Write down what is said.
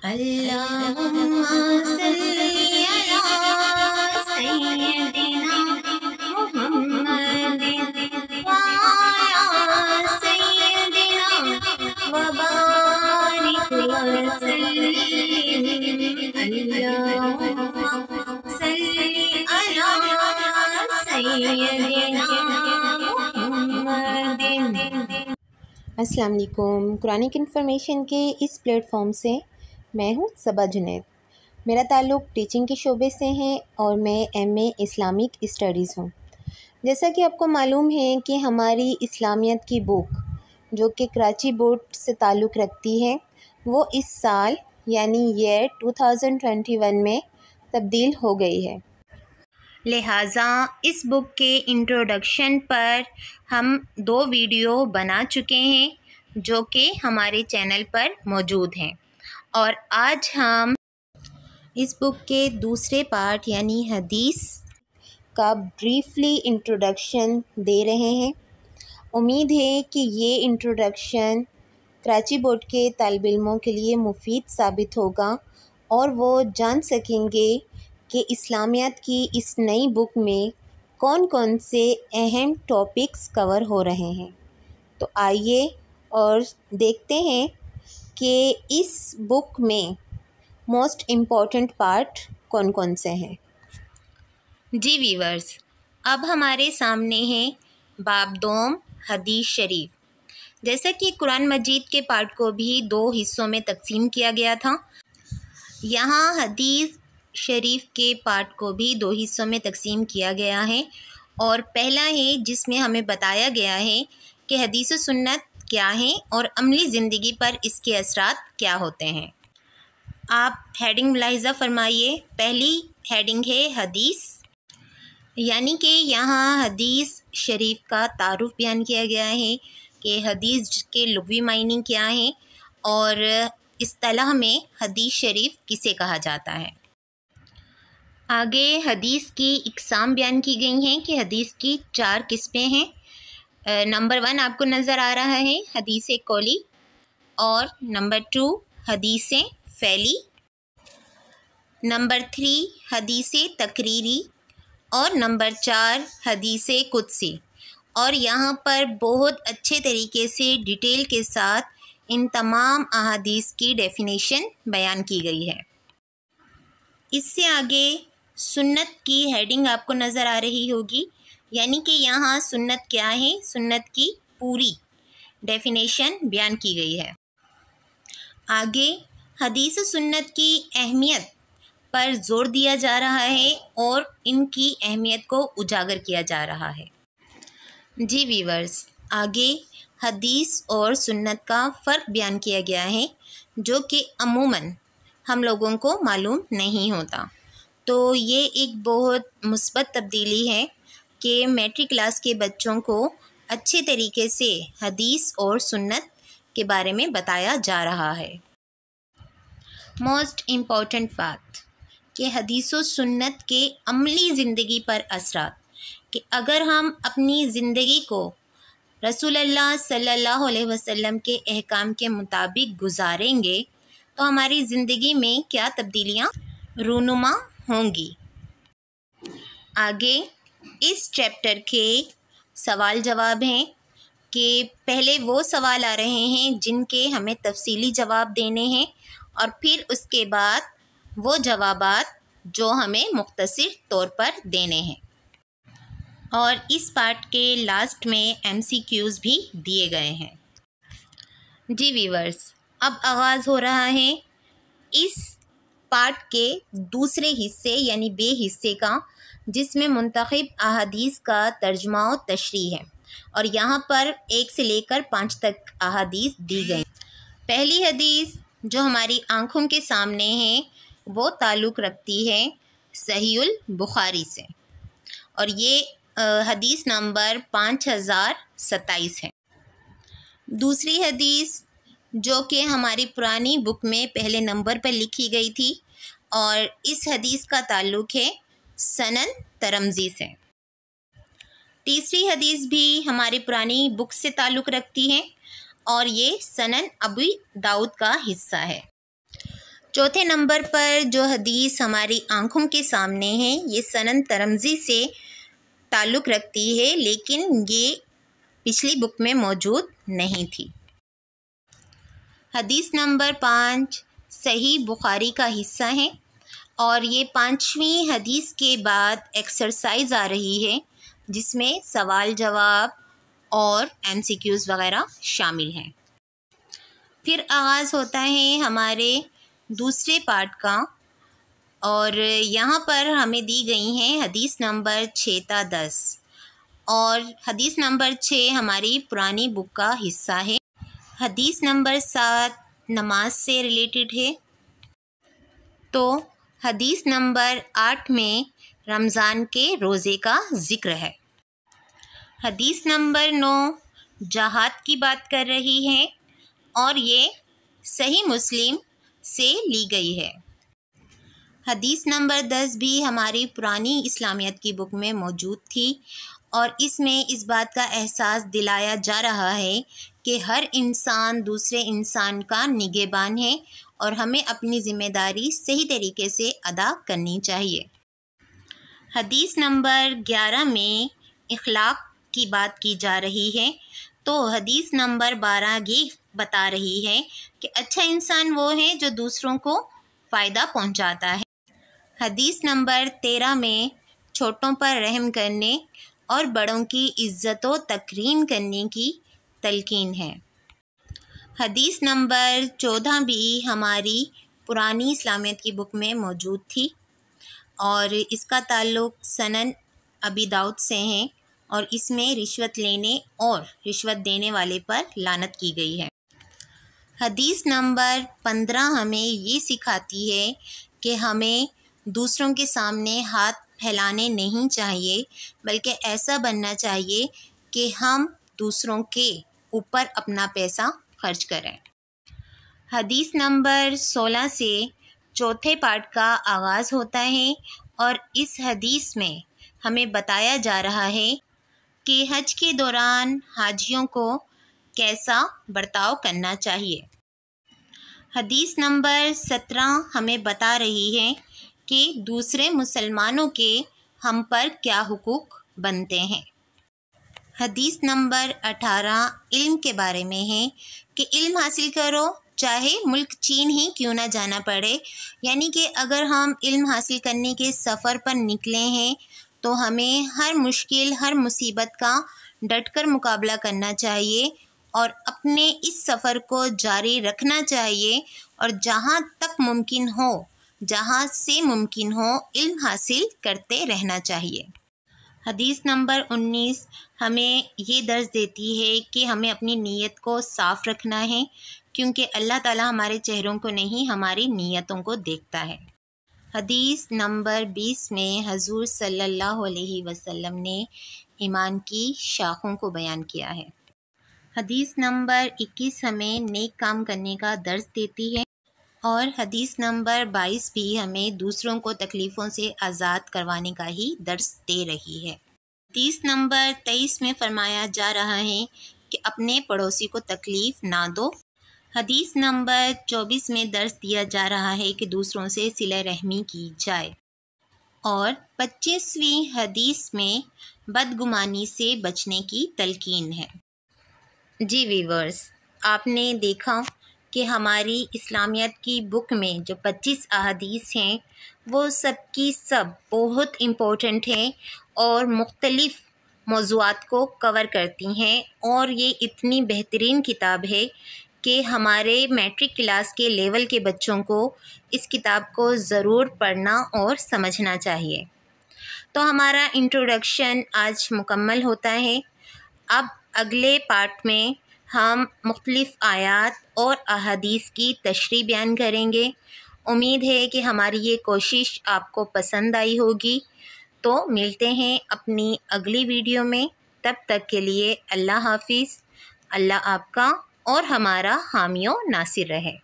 اللهم صل على سيدنا محمد وعلى سيدنا وبارك وسلم اللهم صل على سيدنا محمد۔ السلام علیکم۔ قرآنک انفارمیشن کے اس پلیٹ فارم سے میں ہوں صبا جنید۔ میرا تعلق ٹیچنگ کے شعبے سے ہے اور میں MA اسلامک اسٹڈیز ہوں۔ جیسا کہ آپ کو معلوم ہے کہ ہماری اسلامیت کی بک جو کہ کراچی بورڈ سے تعلق رکھتی ہے وہ اس سال یعنی ایئر 2021 میں تبدیل ہو گئی ہے، لہٰذا اس بک کے انٹروڈکشن پر ہم 2 ویڈیو بنا چکے ہیں جو کہ ہمارے چینل پر موجود ہیں، اور آج ہم اس بک کے دوسرے پارٹ یعنی حدیث کا بریفلی انٹروڈکشن دے رہے ہیں۔ امید ہے کہ یہ انٹروڈکشن کراچی بورڈ کے طالب علموں کے لیے مفید ثابت ہوگا اور وہ جان سکیں گے کہ اسلامیات کی اس نئی بک میں کون کون سے اہم ٹاپکس کور ہو رہے ہیں۔ تو آئیے اور دیکھتے ہیں کہ اس بک میں موسٹ امپورٹنٹ پارٹ کون کون سے ہیں۔ جی ویورز، اب ہمارے سامنے ہے باب دوم حدیث شریف۔ جیسا کہ قرآن مجید کے پارٹ کو بھی 2 حصوں میں تقسیم کیا گیا تھا، یہاں حدیث شریف کے پارٹ کو بھی 2 حصوں میں تقسیم کیا گیا ہے، اور پہلا ہے جس میں ہمیں بتایا گیا ہے کہ حدیث و سنت کیا ہیں اور عملی زندگی پر اس کے اثرات کیا ہوتے ہیں۔ آپ ہیڈنگ ملاحظہ فرمائیے، پہلی ہیڈنگ ہے حدیث، یعنی کہ یہاں حدیث شریف کا تعارف بیان کیا گیا ہے کہ حدیث کے لغوی معنی کیا ہیں اور اصطلاح میں حدیث شریف کسے کہا جاتا ہے۔ آگے حدیث کی اقسام بیان کی گئی ہیں کہ حدیث کی 4 قسمیں ہیں۔ نمبر 1 آپ کو نظر آ رہا ہے حدیث قولی، اور نمبر 2 حدیث فعلی، نمبر 3 حدیث تقریری، اور نمبر 4 حدیث قدسی۔ اور یہاں پر بہت اچھے طریقے سے ڈیٹیل کے ساتھ ان تمام احادیث کی ڈیفینیشن بیان کی گئی ہے۔ اس سے آگے سنت کی ہیڈنگ آپ کو نظر آ رہی ہوگی، یعنی کہ یہاں سنت کیا ہے، سنت کی پوری ڈیفینیشن بیان کی گئی ہے۔ آگے حدیث و سنت کی اہمیت پر زور دیا جا رہا ہے اور ان کی اہمیت کو اجاگر کیا جا رہا ہے۔ جی ویورز، آگے حدیث اور سنت کا فرق بیان کیا گیا ہے جو کہ عموماً ہم لوگوں کو معلوم نہیں ہوتا۔ تو یہ ایک بہت مثبت تبدیلی ہے کہ میٹرک کلاس کے بچوں کو اچھے طریقے سے حدیث اور سنت کے بارے میں بتایا جا رہا ہے۔ موسٹ امپورٹنٹ بات کہ حدیث و سنت کے عملی زندگی پر اثرات، کہ اگر ہم اپنی زندگی کو رسول اللہ صلی اللہ علیہ وسلم کے احکام کے مطابق گزاریں گے تو ہماری زندگی میں کیا تبدیلیاں رونما ہوں گی۔ آگے اس چیپٹر کے سوال جواب ہیں کہ پہلے وہ سوال آ رہے ہیں جن کے ہمیں تفصیلی جواب دینے ہیں، اور پھر اس کے بعد وہ جوابات جو ہمیں مختصر طور پر دینے ہیں، اور اس پارٹ کے لاسٹ میں MCQs بھی دیے گئے ہیں۔ جی ویورز، اب آغاز ہو رہا ہے اس پارٹ کے دوسرے حصے یعنی بے حصے کا، جس میں منتخب احادیث کا ترجمہ و تشریح ہے، اور یہاں پر 1 سے لے کر 5 تک احادیث دی گئی۔ پہلی حدیث جو ہماری آنکھوں کے سامنے ہے وہ تعلق رکھتی ہے صحیح البخاری سے، اور یہ حدیث نمبر 5027 ہے۔ دوسری حدیث جو کہ ہماری پرانی بک میں پہلے نمبر پر لکھی گئی تھی، اور اس حدیث کا تعلق ہے سنن ترمذی سے۔ تیسری حدیث بھی ہماری پرانی بک سے تعلق رکھتی ہے، اور یہ سنن ابی داؤد کا حصہ ہے۔ چوتھے نمبر پر جو حدیث ہماری آنکھوں کے سامنے ہے یہ سنن ترمذی سے تعلق رکھتی ہے، لیکن یہ پچھلی بک میں موجود نہیں تھی۔ حدیث نمبر 5 صحیح بخاری کا حصہ ہے، اور یہ 5ویں حدیث کے بعد ایکسرسائز آ رہی ہے جس میں سوال جواب اور MCQs وغیرہ شامل ہیں۔ پھر آغاز ہوتا ہے ہمارے دوسرے پارٹ کا، اور یہاں پر ہمیں دی گئی ہیں حدیث نمبر 6 تا 10، اور حدیث نمبر 6 ہماری پرانی بک کا حصہ ہے۔ حدیث نمبر 7 نماز سے ریلیٹڈ ہے، تو حدیث نمبر 8 میں رمضان کے روزے کا ذکر ہے۔ حدیث نمبر 9 جہاد کی بات کر رہی ہے، اور یہ صحیح مسلم سے لی گئی ہے۔ حدیث نمبر 10 بھی ہماری پرانی اسلامیت کی بک میں موجود تھی، اور اس میں اس بات کا احساس دلایا جا رہا ہے کہ ہر انسان دوسرے انسان کا نگہبان ہے، اور ہمیں اپنی ذمہ داری صحیح طریقے سے ادا کرنی چاہیے۔ حدیث نمبر 11 میں اخلاق کی بات کی جا رہی ہے، تو حدیث نمبر 12 یہ بتا رہی ہے کہ اچھا انسان وہ ہے جو دوسروں کو فائدہ پہنچاتا ہے۔ حدیث نمبر 13 میں چھوٹوں پر رحم کرنے اور بڑوں کی عزت و تکریم کرنے کی تلقین ہے۔ حدیث نمبر 14 بھی ہماری پرانی اسلامیت کی بک میں موجود تھی، اور اس کا تعلق سنن ابی داؤد سے ہے، اور اس میں رشوت لینے اور رشوت دینے والے پر لعنت کی گئی ہے۔ حدیث نمبر 15 ہمیں یہ سکھاتی ہے کہ ہمیں دوسروں کے سامنے ہاتھ پھیلانے نہیں چاہیے، بلکہ ایسا بننا چاہیے کہ ہم دوسروں کے اوپر اپنا پیسہ خرچ کریں۔ حدیث نمبر 16 سے چوتھے پارٹ کا آغاز ہوتا ہے، اور اس حدیث میں ہمیں بتایا جا رہا ہے کہ حج کے دوران حاجیوں کو کیسا برتاؤ کرنا چاہیے۔ حدیث نمبر 17 ہمیں بتا رہی ہے کہ دوسرے مسلمانوں کے ہم پر کیا حقوق بنتے ہیں۔ حدیث نمبر 18 علم کے بارے میں ہے کہ علم حاصل کرو چاہے ملک چین ہی کیوں نہ جانا پڑے، یعنی کہ اگر ہم علم حاصل کرنے کے سفر پر نکلے ہیں تو ہمیں ہر مشکل ہر مصیبت کا ڈٹ کر مقابلہ کرنا چاہیے، اور اپنے اس سفر کو جاری رکھنا چاہیے، اور جہاں تک ممکن ہو جہاں سے ممکن ہو علم حاصل کرتے رہنا چاہیے۔ حدیث نمبر 19 ہمیں یہ درس دیتی ہے کہ ہمیں اپنی نیت کو صاف رکھنا ہے، کیونکہ اللہ تعالیٰ ہمارے چہروں کو نہیں ہماری نیتوں کو دیکھتا ہے۔ حدیث نمبر 20 میں حضور صلی اللہ علیہ وسلم نے ایمان کی شاخوں کو بیان کیا ہے۔ حدیث نمبر 21 ہمیں نیک کام کرنے کا درس دیتی ہے، اور حدیث نمبر 22 بھی ہمیں دوسروں کو تکلیفوں سے آزاد کروانے کا ہی درس دے رہی ہے۔ حدیث نمبر 23 میں فرمایا جا رہا ہے کہ اپنے پڑوسی کو تکلیف نہ دو۔ حدیث نمبر 24 میں درس دیا جا رہا ہے کہ دوسروں سے صلہ رحمی کی جائے، اور 25ویں حدیث میں بدگمانی سے بچنے کی تلقین ہے۔ جی ویورز، آپ نے دیکھا کہ ہماری اسلامیت کی بک میں جو 25 احادیث ہیں وہ سب کی سب بہت امپورٹنٹ ہیں، اور مختلف موضوعات کو کور کرتی ہیں، اور یہ اتنی بہترین کتاب ہے کہ ہمارے میٹرک کلاس کے لیول کے بچوں کو اس کتاب کو ضرور پڑھنا اور سمجھنا چاہیے۔ تو ہمارا انٹروڈکشن آج مکمل ہوتا ہے۔ اب اگلے پارٹ میں ہم مختلف آیات اور احادیث کی تشریح بیان کریں گے۔ امید ہے کہ ہماری یہ کوشش آپ کو پسند آئی ہوگی۔ تو ملتے ہیں اپنی اگلی ویڈیو میں، تب تک کے لیے اللہ حافظ۔ اللہ آپ کا اور ہمارا حامی و ناصر رہے۔